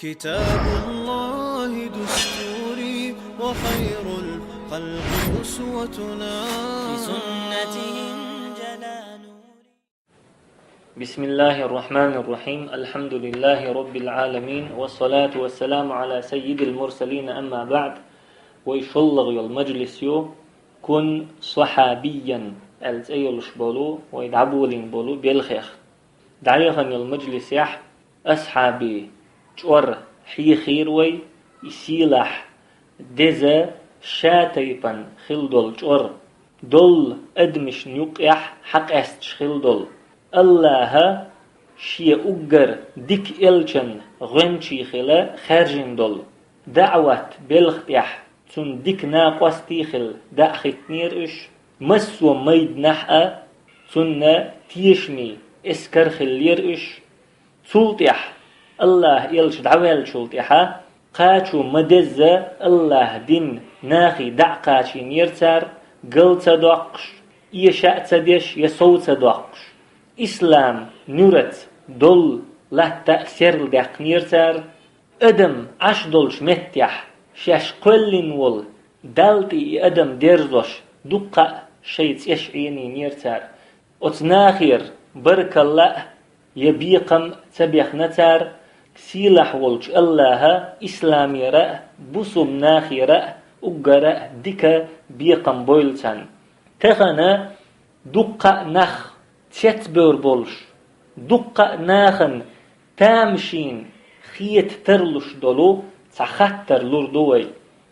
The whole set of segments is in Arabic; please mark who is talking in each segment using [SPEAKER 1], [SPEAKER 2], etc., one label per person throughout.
[SPEAKER 1] كتاب الله دستوري وخير الخلق أسوتنا
[SPEAKER 2] في سنتهم جلا نوري.
[SPEAKER 3] بسم الله الرحمن الرحيم. الحمد لله رب العالمين والصلاة والسلام على سيد المرسلين. أما بعد، ويشلغ المجلس كن صحابيا الزيلش بولو ويدعبولين بولو بيلخيخ دعيخن المجلس أصحابي جور حي خيروي يسيلح دزا شاتيبان خلدول جور دول أدمش نيوقيح حق أستش خلدول الله شي أجر ديك إلشن غنشي خلا خارجين دول دعوة بلختيح تون ديك ناقوس تيخل داخت نيرش مسو ميد نحأ تون تيشمي اسكر خليرش سلطيح الله إلش دعوال شلطيحا قاتشو مدزة الله دين ناخي دعقاتي نيرتار قلت دوقش يشاء تدش يسو تدوقش إسلام نورت دول لا تأثير دق نيرتار أدم عش دولش متيح شاش قلن ول دالتي أدم ديرزوش دقا شيت يشعيني نيرتار أتناخير برك الله يبيقم تبيخ نتار سيلح ولش الله إسلامي رأ بصم ناخي رأ أقرأ ديكا بيقم بويلتان تخنا دقا نخ تشتبور بولش دقا ناخن تامشين خيت ترلش دولو تخطر لردوي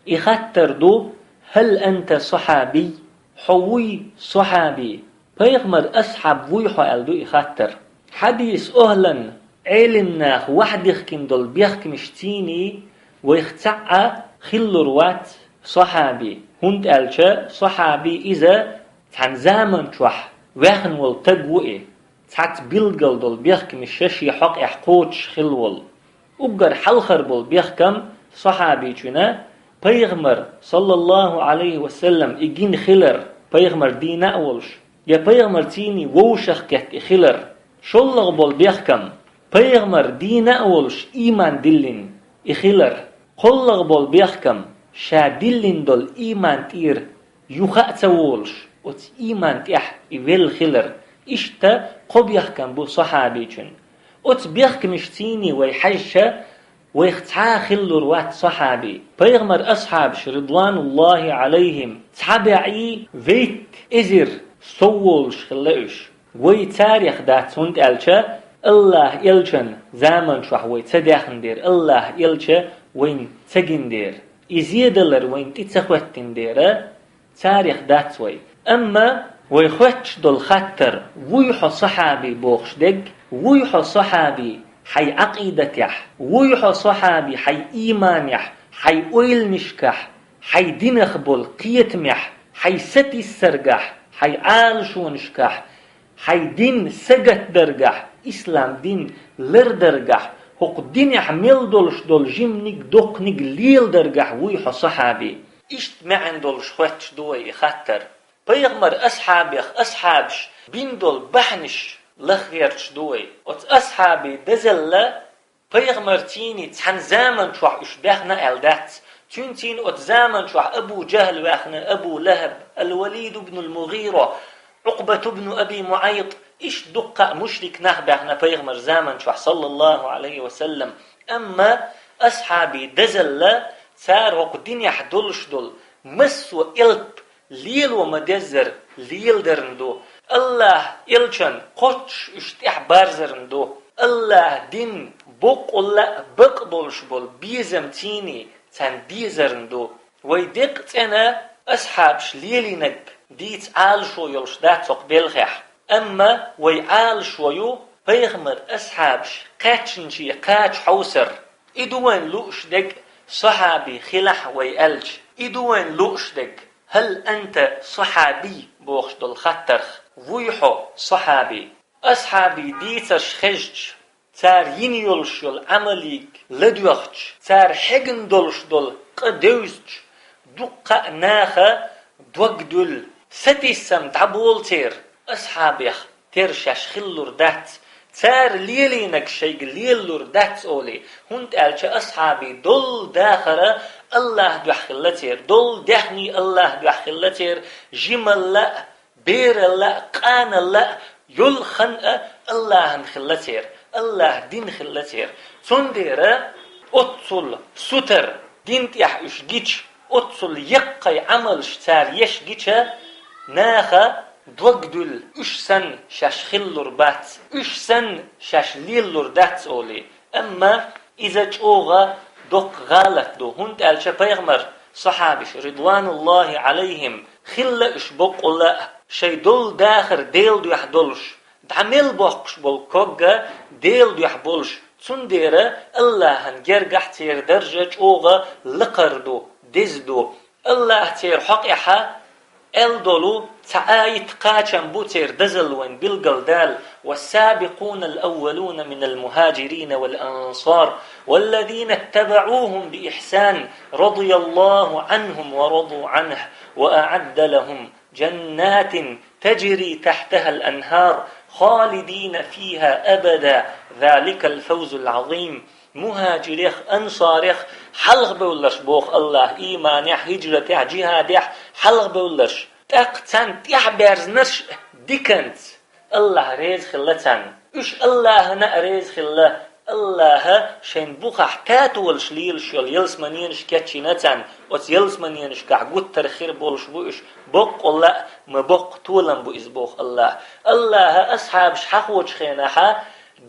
[SPEAKER 3] إخطر دو هل أنت صحابي حوي صحابي بيغمر أصحاب ويحو ألدو إخطر حديث أهلا علمناخ وحدخ كندل بيخك مشتيني ويختعى خلروات صحابي هند ألشا صحابي إذا تان زامن شوح ويخن والتقوئي تات بيلقل دول بيخك مشش يحق يحقوش خلول أقر حلخر بول بيخكم صحابي جنا بيغمر صلى الله عليه وسلم إجين خلر بيغمر دينا أولش يا بيغمر تيني ووشخ كهك خلر شلغ بول بيخكم بيغمر دينا أولش إيمان دلين إخلر قلغ بول بيخكم شا دلين دول إيمان تير يخاء تولش وت إيمان تيح إيوال خلر إشتا قب يخكم بو صحابي جن وت بيخكم اشتيني ويحجة ويختعا خلر وات صحابي بيغمر أصحابش رضوان الله عليهم تابعي ويت إزر سوولش خلقش وي تاريخ دات هند ألشا الله يلشن زامن شوح وي تداخن دير الله يلشا وين تجن دير إزيدلر وين تتخوتن دير تاريخ دات وي أما ويخوتش دول خطر ويحو صحابي بوخش دق ويحو صحابي حي عقيدة يح ويحو صحابي حي إيمان يح حي أويل نشكح حي دينخ بول قيتمح حي ستي السرقح حي عالشو نشكح حي دين سجت درجح إسلام دين لر درجح حق دين يحمل دولش دول جمنك دقنك ليل درجح ويحو صحابي إشت معن دولش خوتش دوي خطر بيغمر أصحابش بين دول بحنش لخيرش دوي وت أصحابي دزلا بيغمر تيني تحن زامن شوح إشباخنا ألدات تنتين وت زامن شوح أبو جهل واخنا أبو لهب الوليد بن المغيرة عقبة بن أبي معيط إيش دقة مشرك نخبحنا بيغمر زامن شوح صلى الله عليه وسلم أما أصحابي دزلا سار وق الدنيا حدولش دول مسو إلب ليل ومدزر ليل درندو الله إلشن قطش اشتح بارزرندو الله دين بق الله بق دولش بول بيزم تيني تان بيزرندو ويدق تنا أصحابش ليلينك ديت عال شو يلش داتوق بيلخح أما ويعال شويو بيغمر أصحابش قاتشنشي قاتش حوسر إدوان لوش دق صحابي خلح ويألج إدوان لوش دق هل أنت صحابي بوخش دول خطرخ ويحو صحابي أصحابي ديتش خجج تار ينيولش يول عمليك لدوخش تار حقن دولش دول قدوزج دقا ناخا دوغدول ستيسم تعبول تير أصحابيخ تيرشاش خلور دات تار ليلينك شيء ليلور داتس أولي هند ألش أصحابي دول داخرة الله دخلتير دول دهني الله دخلتير جمل لا بير لا قان لا يل خنقة الله نخلتير الله دين خلتير صنديرة أتصل ستر دين تيح إشجيش أتصل يقي عمل شتار يشجيش ناخا دوغدل إش سن شاش خلور بات إش سن شاش ليلور داتس أولي أما إذا جوغا دوق غالط دو هند ألشا بيغمر صحابش رضوان الله عليهم خلا إش بقول شي دول داخر ديل دو يحدولش دعمل بوقش بالكوغا ديل دو يحبولش تنديرة الله هنجرجح تير درجة جوغا لقردو دزدو الله تير حقيحة الدولو تعايت قاچن بوتير دزلوين بالقلدال والسابقون الأولون من المهاجرين والأنصار والذين اتبعوهم بإحسان رضي الله عنهم ورضوا عنه وأعد لهم جنات تجري تحتها الأنهار خالدين فيها أبدا ذلك الفوز العظيم مهاجريخ أنصاريخ حلق بولش بوخ الله إيمانيح هجرتيح جهاديح حلق بولش تقتن تحبرزنش ديكنت الله ريز خلتن إش الله نأريز خلا الله شين بوخح تاتول شليل شول يلسمانينش كاتشينتن وت يلسمانينش كعقود ترخير بولش بوش بوق الله ما بوق طولن بو إزبوخ الله الله أصحاب شحوج خيناها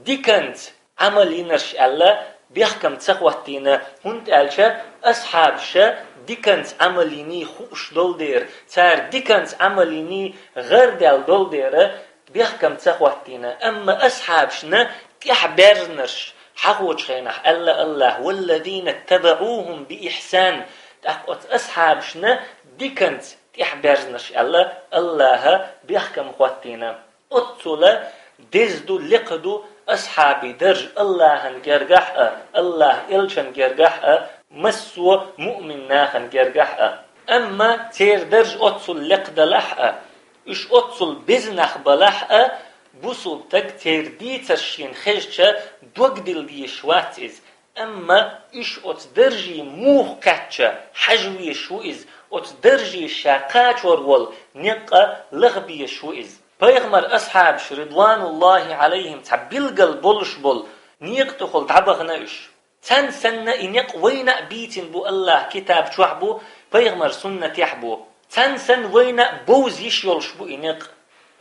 [SPEAKER 3] ديكنت عملينش الله بيحكم تسخوتينا هند ألشا أصحاب شا ديكنت عمليني خوش دول دير تار ديكنت عمليني غير دول دير بيحكم تسخوتينا أما أصحاب شنا تحبرنش حقوش خينح الله والذين اتبعوهم بإحسان تأخذ أصحاب شنا ديكنت تحبرنش الله بيحكم خوتينا أطولة دزدو لقدو أصحابي درج الله نجرجح الله إلشن جرجح مسو مؤمن ناخن جرجح أما تير درج أتصل لقد لح إش أتصل بزنخ بلح بوصل تك تير دي تشين خشة دوغدل دي شواتيز أما إش أتدرجي موه كاتشة حجوي شويز أتدرجي شاقات ورول نقا لغبي شويز بيغمر أصحاب رضوان الله عليهم تعبيلقل بولش بول نيق تخل تعبغناش تن سنة إنيق وينا بيتن بو الله كتاب شوحبو بيغمر سنة يحبو تن سن وينا بوز يشيولش بو إنيق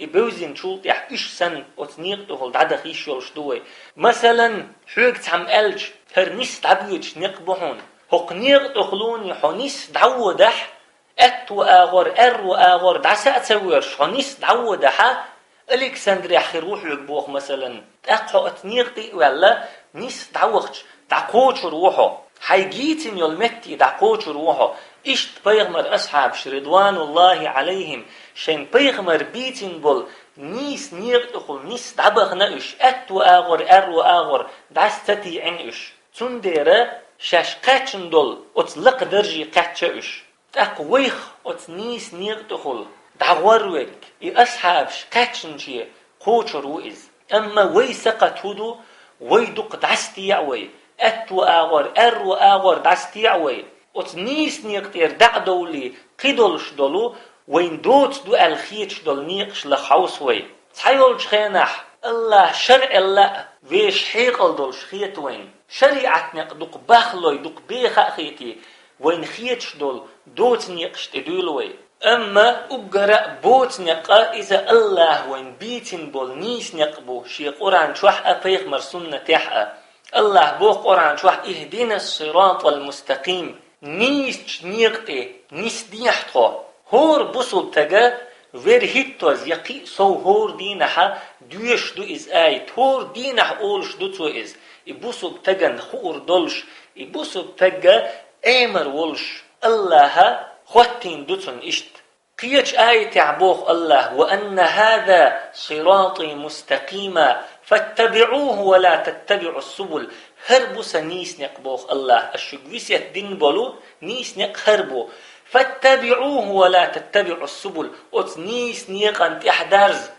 [SPEAKER 3] بوزين شولت يح إش سن أتنيق تخل تعدخ يشيولش دوي مثلا حوق تعم ألج هرنيس تعبيوش نيق بوحون هق نيق تخلون يحونيس دعو دح أتو آغور دعسا أتسويرش حنيس دعوة حا ألكسندريا خيروح يقبوخ مثلا تأقحو أتنيغتي ولا نيس دعوخش دعقوش روحو حيجيتن يلمتي دعقوش روحو إشت بيغمر أصحاب رضوان الله عليهم شين بيغمر بيتن بول نيس نيغتخل نيس دعبغ نأش أتو آغور دعستتي عنش تنديرا شاش قاتشن دول أتلق درجي قاتشاش تقويخ أتنيس نيغتخل دعوروك أصحابش قاتشنشي قوشر وإز أما ويسقت هدو ويدق دعستيعوي أتو آغور دعستيعوي أتنيس نيغتير دعدولي قدولش دولو وين دوت دو الخيتش دول نيقش لخوصوي تحيولش خينح الله شرع الله ويش حيقل دولش خيت وين شريعت نقدق باخلوي دق بيخا خيتي وين خيتش دول دوت نيقش تدولوي أما أبقرأ بوت نقا إذا الله وين بيتن بول نيس نقبو شي قرآن شوح أبيخ مرسومنا تحقا الله بو قرآن شوح إهدينا الصراط المستقيم نيس نيقتي نيس ديحتو هور بوصل تجا وير هيتوز يقي سو هور دينها دويش دو إز آيت هور دينها أولش دو تو إز يبوصل تجا نخور دولش يبوصل تجا أمر ولش الله خوتين دوتن إشت قيش آية عبوخ الله وأن هذا صراطي مستقيما فاتبعوه ولا تتبعوا السبل هربو سنيس نقبوخ الله الشقويسية دين بولو نيس نق هربو فاتبعوه ولا تتبعوا السبل أتنيس نيقان تحدرز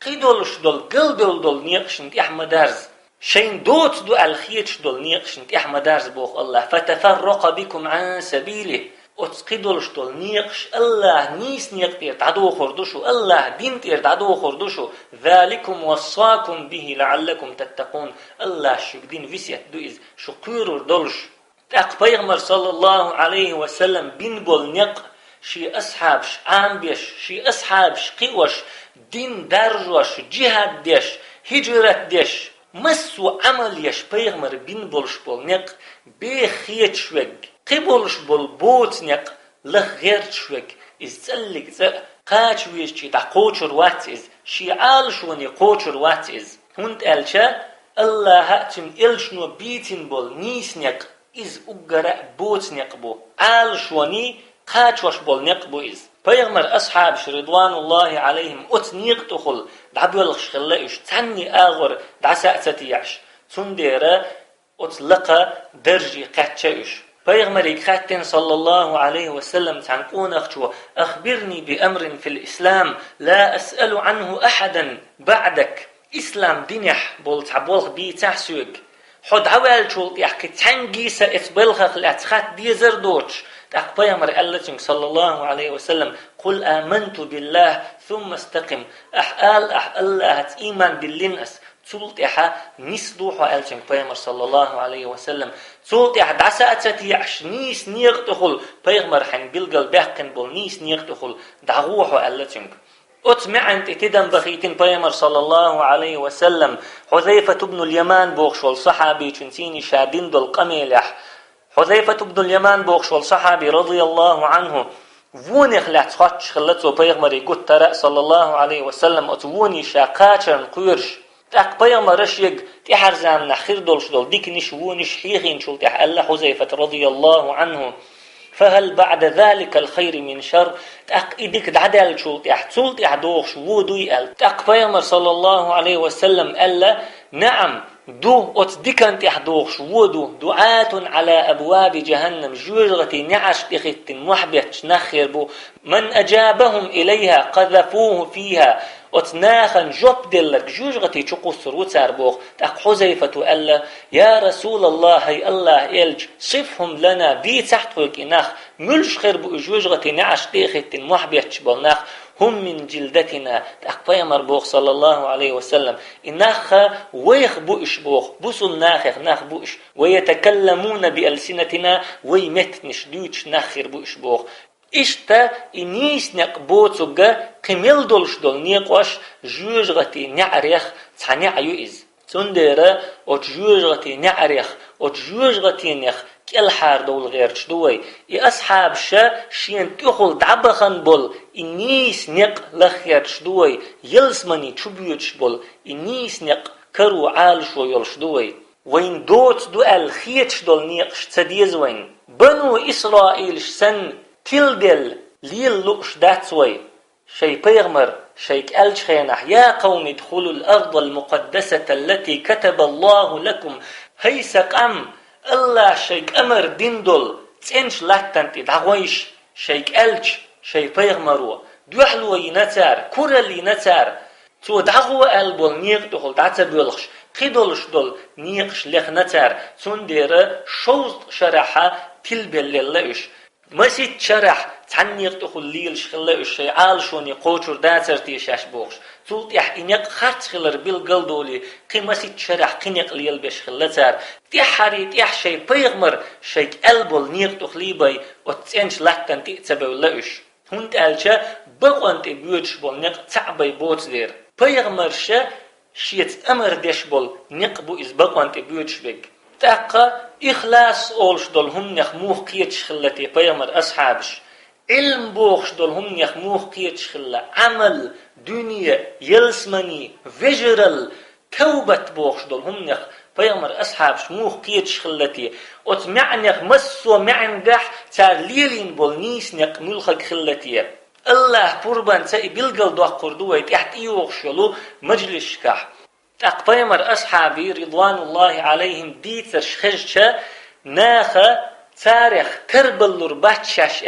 [SPEAKER 3] قيدولش دول قلدول دول نيقشن أحمد درز شين دوت دو الخيتش دول نيقشن أحمد درز بوخ الله فتفرق بكم عن سبيله أتقدولش دول نيقش الله نيس نيقتير تعدو خردوشو الله دين تير تعدو خردوشو ذلكم وصاكم به لعلكم تتقون الله شكدين فيسيت دو إز شقيرور دولش تاق بيغمر صلى الله عليه وسلم بين بول نيق شي أصحابش عامبيش شي أصحابش قيوش دين درجوش جهاد ديش هجرت ديش مسو عمل يش بيغمر بين بولش بول نيق بيخيت شوك قبولش بول بوت نيق لخ غير شوك إز تسألك قاش ويش شي تا قوشر وات إز شي عالشوني قوشر وات إز هونت ألشا الله هاتم إلشنو بيتين بول نيس نيق إز أقرأ بوت نيقبو عالشوني قاچوش بول نيقبو إز بيغمر أصحابش رضوان الله عليهم أتنيق تخل دعبولخش خلائش تعني آغر دعساتيعش تنديرا أتلقى درجي قاتشايش بيغمر يكاتن صلى الله عليه وسلم تعنقون أخشو أخبرني بأمر في الإسلام لا أسأل عنه أحدا بعدك إسلام دينح بول تعبولخ بي تحسوك حد عوال شولت يحكي تنجيسة إتبلغخ لأتخات ديزر دوتش تقبيمر ألتم صلى الله عليه وسلم قل آمنت بالله ثم استقم الله إيمان باللنس تولت إحا نسلوح ألتم بيغمر صلى الله عليه وسلم تولت إحا دعسات يعش نيس نيغ تخل بيغمر حن بلغل بحقن بول نيس نيغ تخل دعوح ألتم أتمعنت اتدن بخيتين بيغمر صلى الله عليه وسلم حذيفة بن اليمان بوخشول صحابي چنتيني شادين دول قميلح حذيفة بن اليمان بوخشول صحابي رضي الله عنه وونيخ لاتخاتش خلتو بيغمر يقول ترى صلى الله عليه وسلم أتووني شاقاتشن قيرش تاق بيغمرش يق تحرزان نخير دولش دول ديك نش وونش حيغين شول تح ألا حذيفة رضي الله عنه فهل بعد ذلك الخير من شر تاق إديك دعدال شول تح تول تح دوخش ودوي أل تاق بيغمر صلى الله عليه وسلم ألا نعم دو أتدكن تحدوخش ودو دعاة على أبواب جهنم جوجغتي نعش تخت محبت نخير بو من أجابهم إليها قذفوه فيها أتناخن جوب دلك جوجغتي تقصر وتساربوخ تاق حذيفة ألا يا رسول الله هي الله إلج صفهم لنا بي تحتوك إناخ ملش خير بو جوجغتي نعش تخت محبت بالناخ هم من جلدتنا تقبي مربوخ صلى الله عليه وسلم إناخ ويخ بوش بوخ بوصل ناخخ ناخ بوش ويتكلمون بألسنتنا ويمتنش دوش ناخر بوش بوخ إشتا إنيس نقبوتوغا قميل دولش دول نيقوش جوجغتي نعريخ تعنعيو إز تنديرا وجوجغتي نعريخ وجوجغتي نخ الحار دول غير شدوي أصحاب شين تأخل دعبخن بول إنيس نق لخير شدوي يلسمني تشبيوش بول إنيس نق كرو عال شو يلشدوي وين دوت دو الخيتش دول نيقش تديز وين بنو إسرائيل سن تلدل ليل لقش داتوي شي بيغمر شيك ألش خينح يا قوم ادخلوا الأرض المقدسة التي كتب الله لكم هيسك الله شيك أمر ديندول تنش لاتنت دعويش شيك ألش شي بيغمرو دوحلو ينتار كورل ينتار تو دعو ألبول نيق دخل دعتبولخش قيدولش دول نيقش لخ نتار تندير شوز شرحة تلبل للش مسيت شرح تعنيق دخل ليلش خلش شي عالشوني قوشور داتر تيشاش بوخش تولت يح إنيق خارت خلر بالقل دولي قيمسيت شرح قينيق ليل بيش خلتار تيحاري تيح شي بيغمر شيك ألبول نيق دخليباي وتسنش لاتن تيتبو لأش هونت ألشا بغوان تبيوتش بول نيق تعباي بوت دير بيغمر شيت أمر ديش بول نيق بو إز بغوان تبيوتش بيك تاقا إخلاص أولش دول هم نخموخ قيتش خلتي بيغمر أصحابش علم بوخش دول هم نخموخ قيتش خلا عمل دنيا يلسمني فيجرال توبة بوخش دول هم نخ بيغمر أصحابش موخ قيتش خلتي وتمعنخ مسو معنقح تار ليلين بول نيس نق ملخك خلتي الله قربان تاي بلقل دوح قردوه تحت إيوخش يلو مجلس كح تقبيمر أصحابي رضوان الله عليهم ديتر شخجة ناخا تاريخ كربلور باتشاش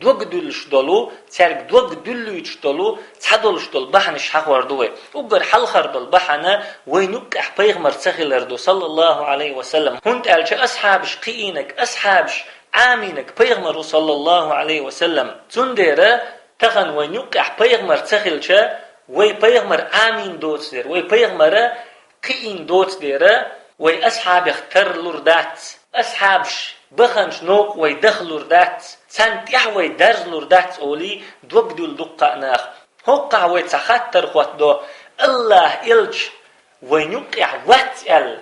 [SPEAKER 3] دوغدلش دولو ترك دوغدلوش دولو تحدلش دول بحنش حق وردوه وقر حلخر دول بحنا وينك بيغمر تخيلردو صلى الله عليه وسلم هنت ألش أصحابش قيينك أصحابش آمينك بيغمر صلى الله عليه وسلم تندير تخن وينك بيغمر تخيلش وي بيغمر آمين دوت دير وي بيغمر قيين دوت دير وي أصحاب اختر لردات أصحابش بخنش نوق وي دخلور دات سانت يحوي درزلور دات أولي دوغدول دقا ناخ هقع وي تخطر خوات دو الله إلج وينقع واتل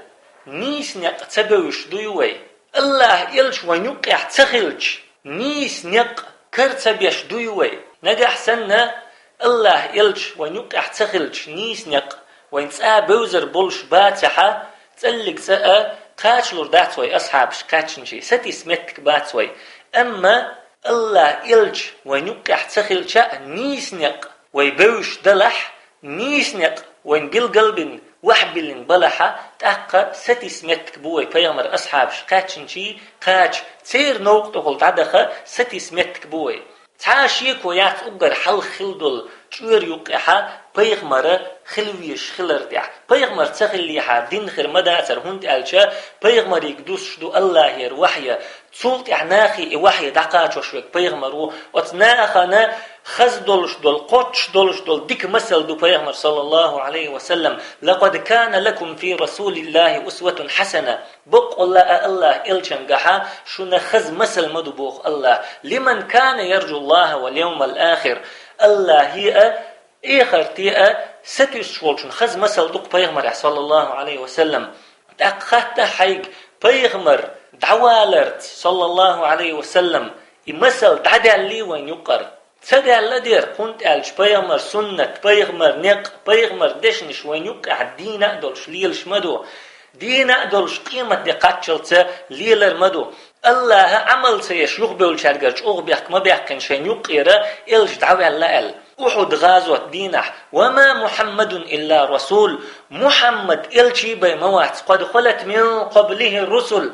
[SPEAKER 3] نيس نق تبوش دويوي الله إلج وينقع تخلج نيس نق كرتبيش دويوي نجح سنة الله إلج وينقع تخلج نيس نق وين تسا بوزر بولش باتحة تسلق تسا قاتلور داتوي أصحابش قاتشنشي ستي سمتك باتوي أما الله إلج وينقع تخلج نيسنق ويبوش دلح نيسنق وين قلبن وحبلن بلحة تأقى ستي سمتك بوي بيغمر أصحابش قاتشنشي قاتش تير نوق تقول تعدخ ستي سمتك بوي تعاشيك ويات أقر حل خلدل جور يقعها بيغمر خلويش خلردع بيغمر تخليها دين خير مداتر هند ألشا بيغمر يقدوس شدو الله ير وحيا تسولت عناخي وحيا دقاچ وشوك بيغمرو وتناخنا خزدلش دول قوتش دولش دول ديك مثل دو بيغمر صلى الله عليه وسلم لقد كان لكم في رسول الله أسوة حسنة بق الله إلشنقها شو خز مثل مدبوخ الله لمن كان يرجو الله واليوم الآخر الله هي إخر تيئة ستيس شولشن خز مثل دوق بيغمر صلى الله عليه وسلم تأخذت حيق بيغمر دعوالرت صلى الله عليه وسلم مثل دعدالي وين يقر تدال لدير كنت ألش بيغمر سنة بيغمر نق بيغمر دشنش وين يقع دين أدولش ليلش مدو دين أدولش قيمة دي قاتشلت ليلر مدو الله عمل سيش يغبول شارجرش أغبيك ما بيحكن شين يقير إلش دعوة اللأل أحد غازوة دينه وما محمد إلا رسول محمد إلشي بموات قد خلت من قبله الرسل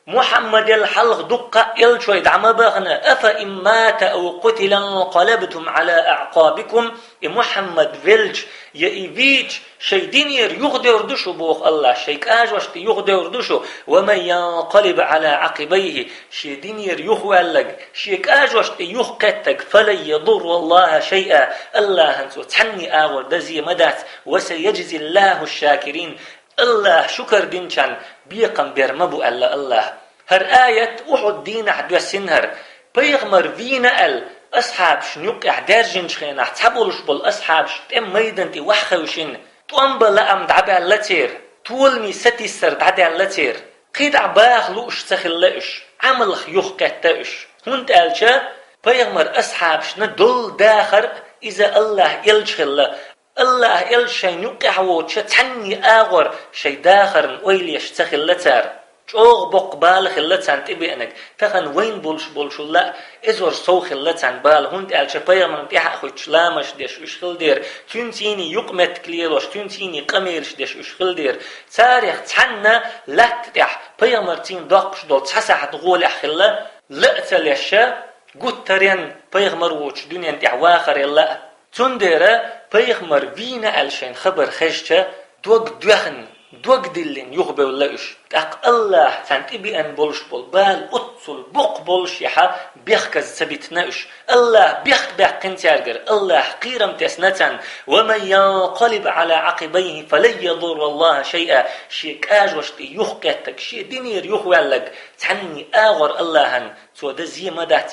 [SPEAKER 3] محمد الحلق دقة إلشوي دعم بغنا أفإن مات أو قتل انقلبتم على أعقابكم محمد فيلج يأيفيج شي دينير يغدر دشو بوخ الله شيك آجوشت يغدر دشو ومن ينقلب على عقبيه شي دينير يخوالك شيك آجوشت يخقتك فلن يضر الله شيئا الله هنسو تحني آور دزي مدات وسيجزي الله الشاكرين الله شكر دينشان بيقم بيرمبو ألا الله هر آية أحد دين حدوى سنهر بيغمر فينا أصحاب شنيوك إحدار جنشخينا تحبولش بالأصحاب تم ميدان تي وحخوشين طوان بلا أم دعبع اللتير طول مي ستي سر دعبع اللتير قيد عباخ لوش تخلقش عملخ يخكتاش هنت ألشا بيغمر أصحاب شندل داخر إذا الله يلشخل الله يلشين يقعوت شتحني آغر شي داخر ويليش تخلتار جوغ بق بال خلتان تبينك تخن وين بولش لا ازور سو خلتان بال هند الشبايا من تيح اخوش لامش ديش اشخل دير تنسيني يقمت كليلوش تنسيني قميرش ديش اشخل دير تاريخ تحنا لا تتح بيا مرتين دقش دول تسع تغول اخلا لا تلشا قد ترين بيغمر وش دنيا انت واخر يلا تندير بيغمر فينا الشين خبر خشته دوق دوخن دوق دلين يخبر لأش تاق الله تنتبي أن بولش بال أتصل بق بولش يحا بيخكز سبيتناش الله بيخ بيقن تارجر الله قيرم تسنتن ومن ينقلب على عقبيه فلن يضر الله شيئا شيك آجوشتي يخكتك شي دينير يخوالك تعني آغر اللهن سو دزي مدات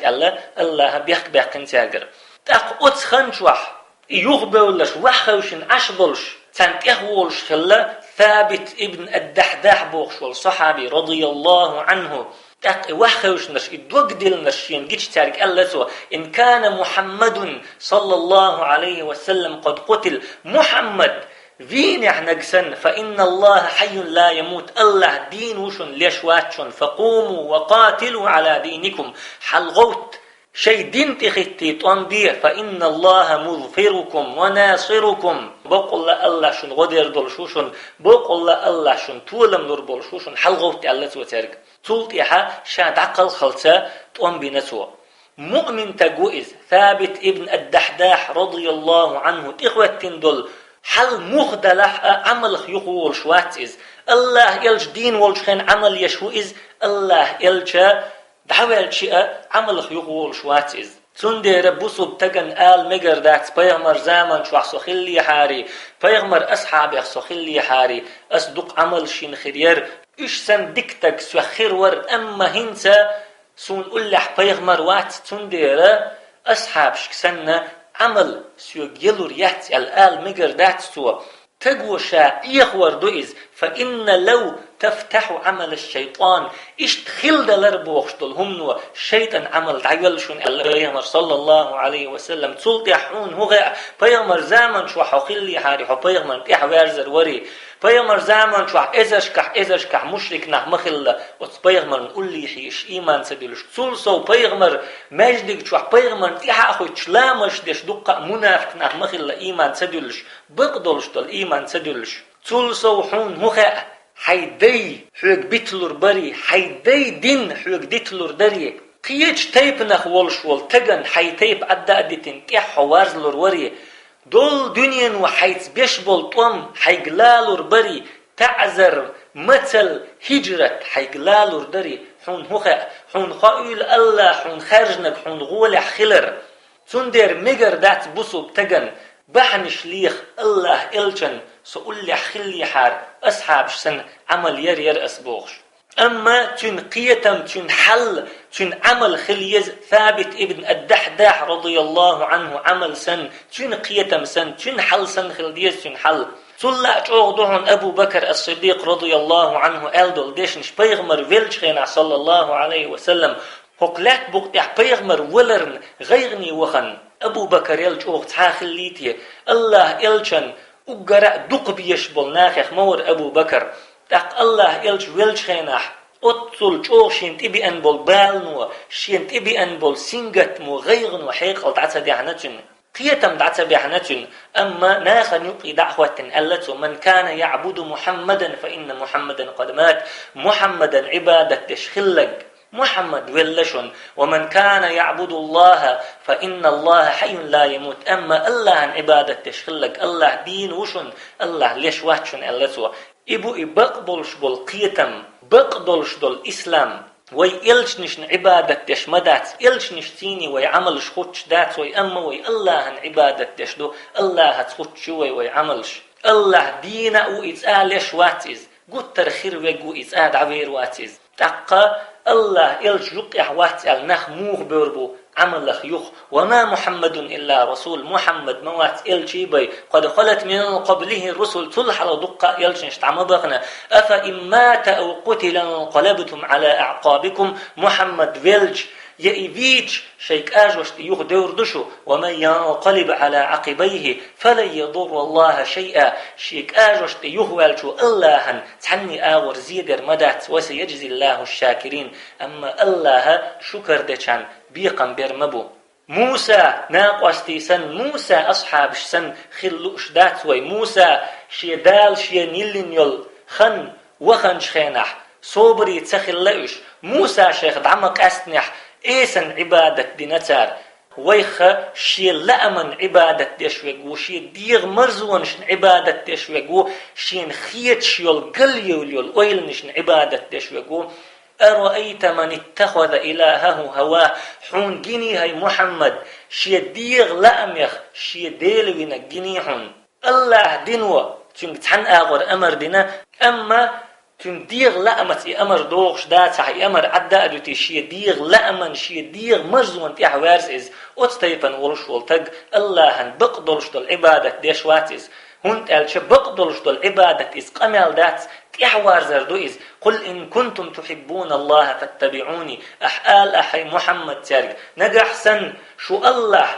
[SPEAKER 3] الله بيخ بيقن تارجر تاق أتخنشوح يخبر لش وحوشن عشبولش تنتهولش خلا ثابت ابن الدحداح بوخش والصحابي رضي الله عنه تاق وحوش نش ادوغدل نشين جيش تارك الله إن كان محمد صلى الله عليه وسلم قد قتل محمد فين نقسن فإن الله حي لا يموت الله دين وشن ليشواتشن فقوموا وقاتلوا على دينكم حلغوت شي دين تخيتي تنبيه فإن الله مظفركم وناصركم بقول الله شن غدير دولشوشن بقول الله شن تولم نور بولشوشن حلغوت الله توترك تولت يها شاد عقل خلصة تنبي نسوا مؤمن تجوئز ثابت ابن الدحداح رضي الله عنه إخوة دول حل مخدلح عمل يقول شواتز الله يلج دين والشخين عمل يشوئز الله يلج دعوة شيء عمل يقول شواتز تندر بوسب تجن آل مجر دات بيغمر زمان شو خلي حاري بيغمر أصحاب خلي حاري أصدق عمل شين خير إيش سن دكتك سو خير أما هنسا سون أولح بيغمر وات تندر أصحاب شكسنا عمل سو جلور يات الآل مجر دات سو تقوشا يخور دوئز فإن لو تفتح عمل الشيطان إيش تخيل دلر بوخشتل هم الشيطان عمل تعيلشون الله صلى الله عليه وسلم تسلط يحون هو بيغمر زامن شو حخلي حاري حو بيغمر تيح وارزر وري بيغمر زامن شو إزشكح مشرك نه مخل وتبيغمر نقول لي حيش إيمان سدلش تسلسو بيغمر مجدك شو بيغمر تيح أخو تشلامش دش دقة منافق نه مخل إيمان سدلش بقدلش دل إيمان سدلش تسلسو حون هو حيدي حوق بيتلور بري حيدي دين حوق ديتلور دري قيج تيب نخولش والتقن حي تيب عدا أدتين كيح حوارزلور وري دول دنيا وحيت بيشبول طم حيقلالور بري تعذر مثل هجرة حيقلالور دري حون هخا حون خايل الله حون خارجنك حون غولح خلر تندر مجر دات بوسو بتقن بحنش ليخ الله إلشن سؤول خلي حار أصحاب سن عمل ير أسبوغش أما تن قيتم تن حل تن عمل خليز ثابت ابن الدحداح رضي الله عنه عمل سن تن قيتم سن تن حل سن خليز تن حل صلى أجوغدهن أبو بكر الصديق رضي الله عنه ألدل ديشنش بيغمر فيلشخينا صلى الله عليه وسلم هقلات بقتح بيغمر ولرن غيرني وخن أبو بكر يلج أوغت خليتي الله يلشن وقرأ دق بيشبل ناخخ مور أبو بكر تق الله يلج ويلج خيناح أطل جوغ شين تبي أن بول بالنو شين تبي أن بول سنجت مو غيغن وحيق التعسى دعنتن قيتم دعسى بعنتن أما ناخن يقي دعوة ألت من كان يعبد محمدا فإن محمدا قد مات محمدا عبادة تشخلق محمد ولشون ومن كان يعبد الله فإن الله حي لا يموت أما الله عن عبادة تشخلق الله دين وشون الله ليش واتشون ألتوا إبو بقبلش بالقيتم بقبلش دول إسلام وي إلش نشن عبادة تشمدات إلش نشتيني وي عملش خدش دات وي أما وي الله عن عبادة تشدو الله هتخدش وي عملش الله دينا وإتآلش واتيز قد ترخير ويقو إتآد عبير واتيز تقى الله إلش يقع واتيال نخ موغ بيربو عمل لخ يخ وما محمد إلا رسول محمد موات إلشي بي قد خلت من قبله الرسل تلحل دقة إلشنشت عم بغنا أفإن مات أو قتل انقلبتم على أعقابكم محمد فيلج يأيبيج شيك آجوشت يخ دوردشو ومن ينقلب على عقبيه فلن يضر الله شيئا شيك آجوشت يهوالشو اللهن تعني آور زيدر مدات وسيجزي الله الشاكرين أما الله شكر دچان بيقم برمبو موسى ناقوستي سن موسى أصحاب سن خلوش داتوي موسى شي دال شي نيلين يول خن وخن شخينح صوبري تخلوش موسى شيخ دعمك أسنح إيسن عبادة دينتار ويخ شي لأمن عبادة ديشوغو شي ديغ مرزون شن عبادة ديشوغو شين خيت شيول قليول يول ويل نشن عبادة ديشوغو أرأيت من اتخذ إلهه هواه حون جيني هاي محمد شي ديغ لأميخ شي ديلوين جينيحون الله دينوا تنك تحن آغر أمر دينا أما تنديغ لأمت أمر دوغش داتح أمر عدا أدوتي شي ديغ لأمن شي ديغ مرزون تيح وارز أتستيبن ولش والتق اللهن بقدلش دول عبادة ديش واتز هنت ألش بقدلش دول عبادة إز قمال دات تيح وارزر دو إز قل إن كنتم تحبون الله فاتبعوني أحال أحي محمد تارك نجح سن شو الله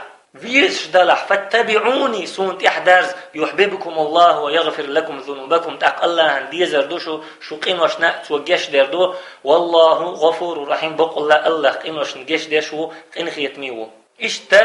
[SPEAKER 3] فيش دلح فاتبعوني سونت إحدارز يحببكم الله ويغفر لكم ذنوبكم تاق الله هندي زردوشو شو قينوش توجيش دردو والله غفور رحيم بق الله قينوش نجيش ديشو قين خيتميو إشتا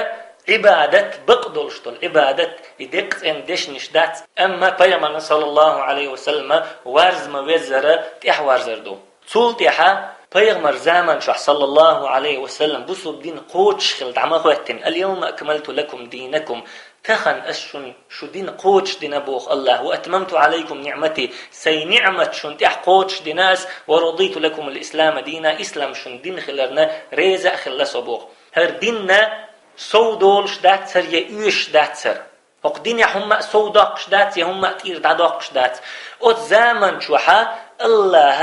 [SPEAKER 3] عبادة بقدلشتل عبادة يدقت إن ديش نشدات أما بيامنا صلى الله عليه وسلم وارز موزر تيح وارزردو تول تيحا Peygamber zaman şu sallallahu aleyhi ve sellem bu subdin qoç khil dama qattin el yawma akmaltu lakum dinakum تخن أشون شو دين قوتش دين أبوخ الله وأتممت عليكم نعمتي سي نعمة شون تح قوتش ديناس ورضيت لكم الإسلام دينا إسلام شون دين خلرنا ريزا خلص أبوخ هر ديننا سودولش دات سر يؤش دات سر وق دين هم سوداقش دات هم تير داداقش دات أت زمن شوحا الله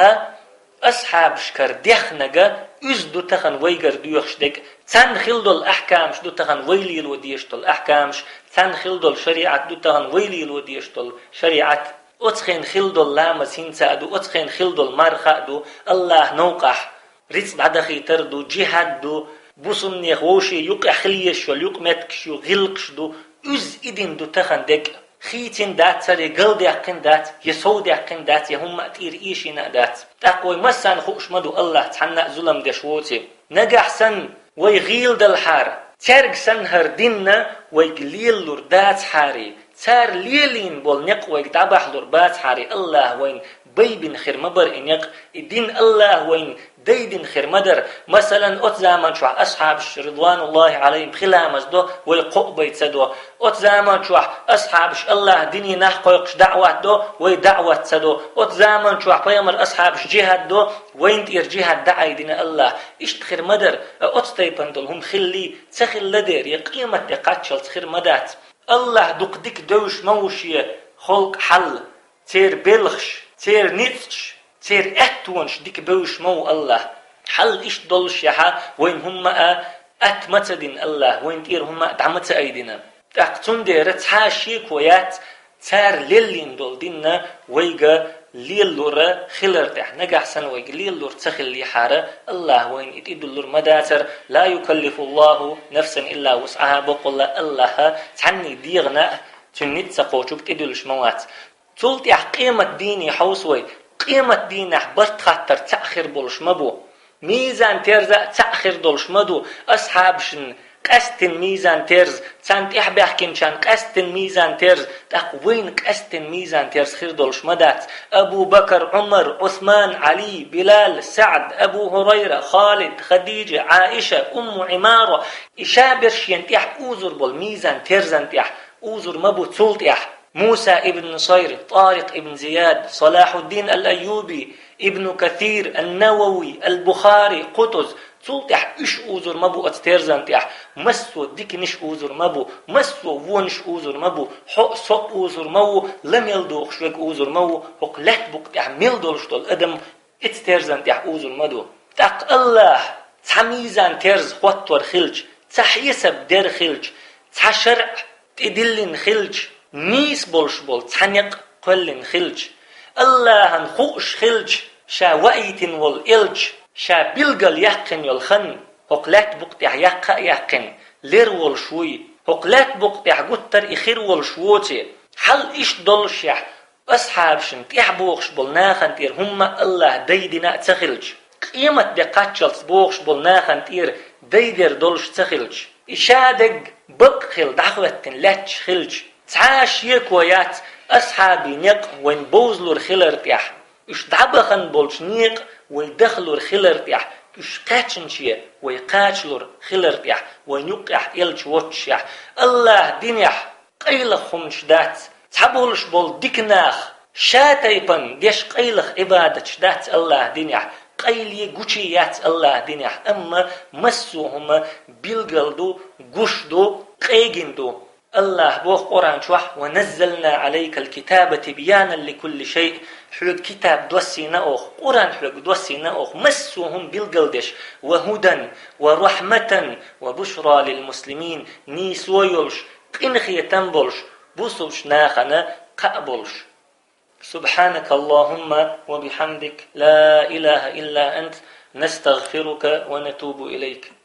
[SPEAKER 3] أصحاب شكر دخنجا أزدو تخن ويجر ديوخشدك تن خلدل أحكامش دو تخن ويلي الوديشتل أحكامش تن خلدل شريعة دو تخن ويلي الوديشتل شريعة أتخن خلدل لام سينسا دو أتخن خلدل مرخا دو الله نوقح ريتس بعدخي تردو جهاد دو بوسمني خوشي يقع خليش واليق متكش غلقش دو أز إدين دو تخن دك خيتين دات سري قلد يقين دات يسود يقين دات يهم أتير إيشينا دات تقوي مسان خوش مدو الله تحنى ظلم دشوتي نجح سن ويغيل دالحار ترق سن هرديننا ويقليل لور دات حاري تار ليلين بول نقوي دابح لور بات حاري الله وين بيبن خير مبر إنيق الدين الله وين ديدن خير مدر مثلا أتزامن شو أصحاب رضوان الله عليهم خلامز دو ويقوب يتسدو أتزامن شو أصحاب الله ديني نحقيقش دعوة دو ويدعوة تسدو أتزامن شو بيامر أصحاب جهاد دو وين تير جهاد دعي دين الله إشت خير مدر أتستيبن دلهم خلي تخل لدير يقيمة تقاتشل خير مدات الله دقدك دوش موشية خلق حل تير بلخش تير نيتش تير أتونش ديك بوش مو الله حل إيش دولش يحا وين هم أتمتدين الله وين تير هم دعمت أيدينا تقتون ديرت حاشيك ويات تار للين دول دينا ويجا ليلور خلرتح نجح سن ويجا ليلور تخلي حارة الله وين يتدلور مداتر لا يكلف الله نفسا إلا وسعها بقول الله تعني ديغنا تنيت سقوشوك تدلش موات تولت قيمة ديني حوسوي قيمة دينه برت خاطر تأخير بولش مبو ميزان ترزا تأخير دولش مدو أصحابشن قستن ميزان ترز تانت إحبحكن شان قستن ميزان ترز تقوين قستن ميزان ترز خير دولش مدات أبو بكر عمر عثمان علي بلال سعد أبو هريرة خالد خديجة عائشة أم عمارة إشابرش ينتيح أوزر بول ميزان ترزان تيح أوزر مبو تولت موسى ابن نصير طارق ابن زياد صلاح الدين الأيوبي ابن كثير النووي البخاري قطز تلتح إش أوزر مبو أتترزنتح مسو ديك نش أوزر مبو مسو ونش أوزر مبو حق صق أوزر مبو لم يلدوخ شوك أوزر مبو حق لات بقتح ميلدولش دول أدم أتترزنتح أوزر مدو تق الله تحميزان ترز خواتور خلج تحيسب در خلج تحشرع تدلن خلج نيس بولش بول تحنق قلن خلج الله نخوش خلج شا وقيتن والإلج شا بلغل يقن يلخن هقلات بقتح يقا يقن لير والشوي هقلات بقتح قتر إخير والشوتي حل إش دولشيح أصحابشن تيحبوخش بولناخن تير هم الله ديدنا تخلج قيمة دقاتشل تبوخش بولناخن تير ديدر دولش تخلج إشادق بقخل دعوتن لاتش خلج تعاش يكويات أصحابي نيق وين بوزلور خلرتيح إش دعبخن بولش نيق ويدخلور خلرتيح إش قاتشنشيه ويقاتشلور خلرتيح وينقح إلش واتشيح الله دينيح قيلخ خمش دات تعبولش بول ديكناخ شاتيبن ديش قيلخ عبادة دات الله دينيح قيلي قوشيات الله دينيح أما مسوهم بيلغلدو قشدو قيجندو الله بوخ قرآن شوح ونزلنا عليك الكتاب تبيانا لكل شيء حلق كتاب دوسينا أخ قرآن حلق دوسينا أخ مسوهم بالقلدش وهدى ورحمة وبشرى للمسلمين نيس ويلش قنخي تنبلش بوسوش ناخنا قابلش سبحانك اللهم وبحمدك لا إله إلا أنت نستغفرك ونتوب إليك